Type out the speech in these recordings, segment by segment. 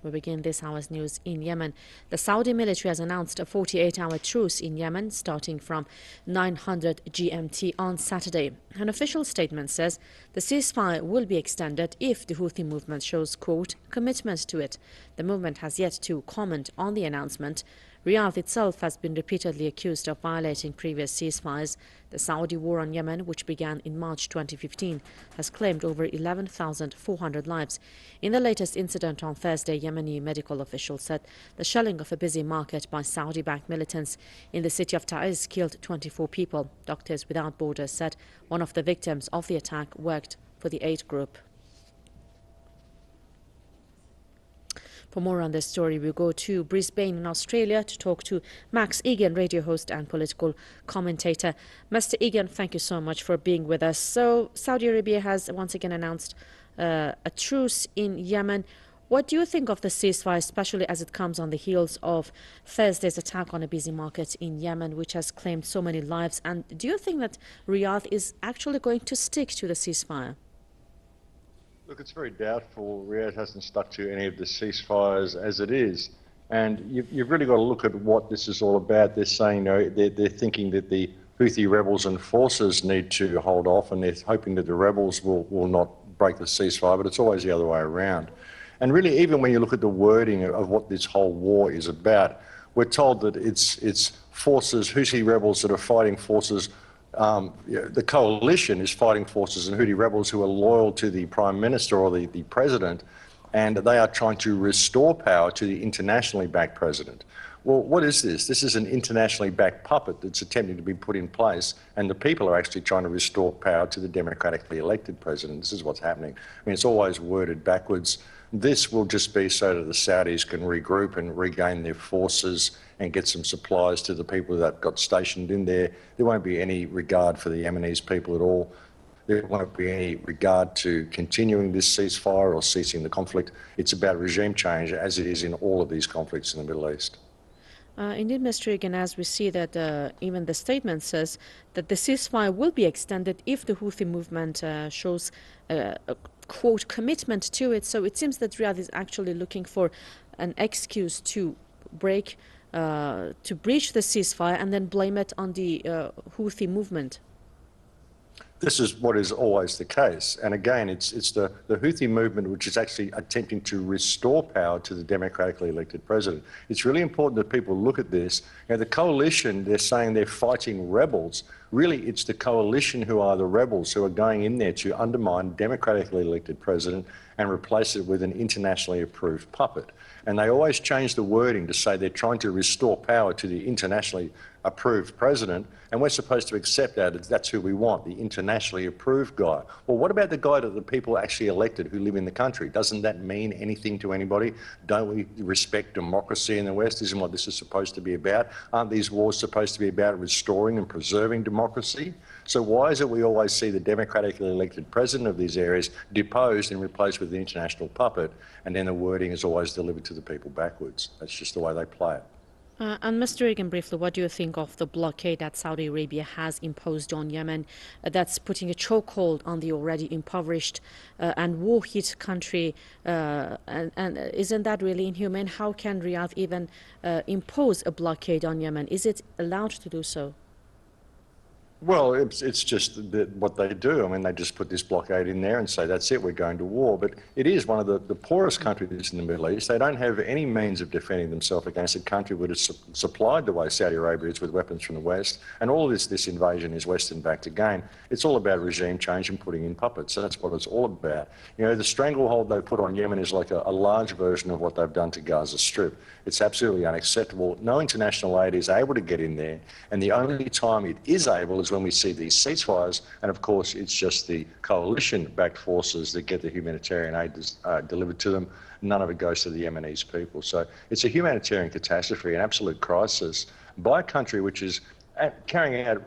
We begin this hour's news in Yemen. The Saudi military has announced a 48-hour truce in Yemen starting from 900 GMT on Saturday. An official statement says the ceasefire will be extended if the Houthi movement shows, quote, commitment to it. The movement has yet to comment on the announcement. Riyadh itself has been repeatedly accused of violating previous ceasefires. The Saudi war on Yemen, which began in March 2015, has claimed over 11,400 lives. In the latest incident on Thursday, Yemeni medical officials said the shelling of a busy market by Saudi-backed militants in the city of Taiz killed 24 people. Doctors Without Borders said one of the victims of the attack worked for the aid group. For more on this story, we go to Brisbane in Australia to talk to Max Igan, radio host and political commentator. Mr. Igan, thank you so much for being with us. So Saudi Arabia has once again announced a truce in Yemen. What do you think of the ceasefire, especially as it comes on the heels of Thursday's attack on a busy market in Yemen, which has claimed so many lives? And do you think that Riyadh is actually going to stick to the ceasefire? Look, it's very doubtful. Riyadh hasn't stuck to any of the ceasefires as it is. And you've really got to look at what this is all about. They're saying, they're thinking that the Houthi rebels and forces need to hold off, and they're hoping that the rebels will not break the ceasefire, but it's always the other way around. And really, even when you look at the wording of what this whole war is about, we're told that it's forces, Houthi rebels that are fighting forces. The coalition is fighting forces and Houthi rebels who are loyal to the Prime Minister or the President, and they are trying to restore power to the internationally backed President. Well, what is this? This is an internationally backed puppet that's attempting to be put in place, and the people are actually trying to restore power to the democratically elected President. This is what's happening. I mean, it's always worded backwards. This will just be so that the Saudis can regroup and regain their forces and get some supplies to the people that got stationed in there. There won't be any regard for the Yemenis people at all. There won't be any regard to continuing this ceasefire or ceasing the conflict. It's about regime change, as it is in all of these conflicts in the Middle East. Indeed, Mr. Igan, as we see that even the statement says that the ceasefire will be extended if the Houthi movement shows a quote commitment to it. So it seems that Riyadh is actually looking for an excuse to breach the ceasefire and then blame it on the Houthi movement. This is what is always the case. And again, it's the Houthi movement which is actually attempting to restore power to the democratically elected president. It's really important that people look at this. You know, the coalition, they're saying they're fighting rebels. Really, it's the coalition who are the rebels who are going in there to undermine democratically elected president and replace it with an internationally approved puppet. And they always change the wording to say they're trying to restore power to the internationally approved president, and we're supposed to accept that that's who we want, the internationally approved guy. Well, what about the guy that the people actually elected who live in the country? Doesn't that mean anything to anybody? Don't we respect democracy in the West? Isn't what this is supposed to be about? Aren't these wars supposed to be about restoring and preserving democracy? So why is it we always see the democratically elected president of these areas deposed and replaced with the international puppet, and then the wording is always delivered to the people backwards? That's just the way they play it. And Mr. Igan, briefly, what do you think of the blockade that Saudi Arabia has imposed on Yemen that's putting a chokehold on the already impoverished and war-hit country? And isn't that really inhumane? How can Riyadh even impose a blockade on Yemen? Is it allowed to do so? Well, it's just what they do. I mean, they just put this blockade in there and say, that's it, we're going to war. But it is one of the poorest countries in the Middle East. They don't have any means of defending themselves against a country that is supplied the way Saudi Arabia is with weapons from the West. And all of this invasion is Western-backed again. It's all about regime change and putting in puppets. So that's what it's all about. You know, the stranglehold they put on Yemen is like a large version of what they've done to Gaza Strip. It's absolutely unacceptable. No international aid is able to get in there. And the only time it is able is when we see these ceasefires, and of course it's just the coalition-backed forces that get the humanitarian aid delivered to them. None of it goes to the Yemenis people. So it's a humanitarian catastrophe, an absolute crisis by a country which is carrying out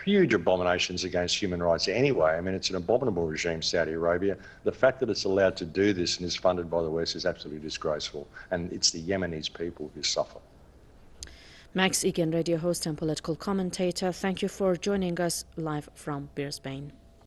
huge abominations against human rights anyway. I mean, it's an abominable regime, Saudi Arabia. The fact that it's allowed to do this and is funded by the West is absolutely disgraceful, and it's the Yemenis people who suffer. Max Igan, radio host and political commentator, thank you for joining us live from Brisbane.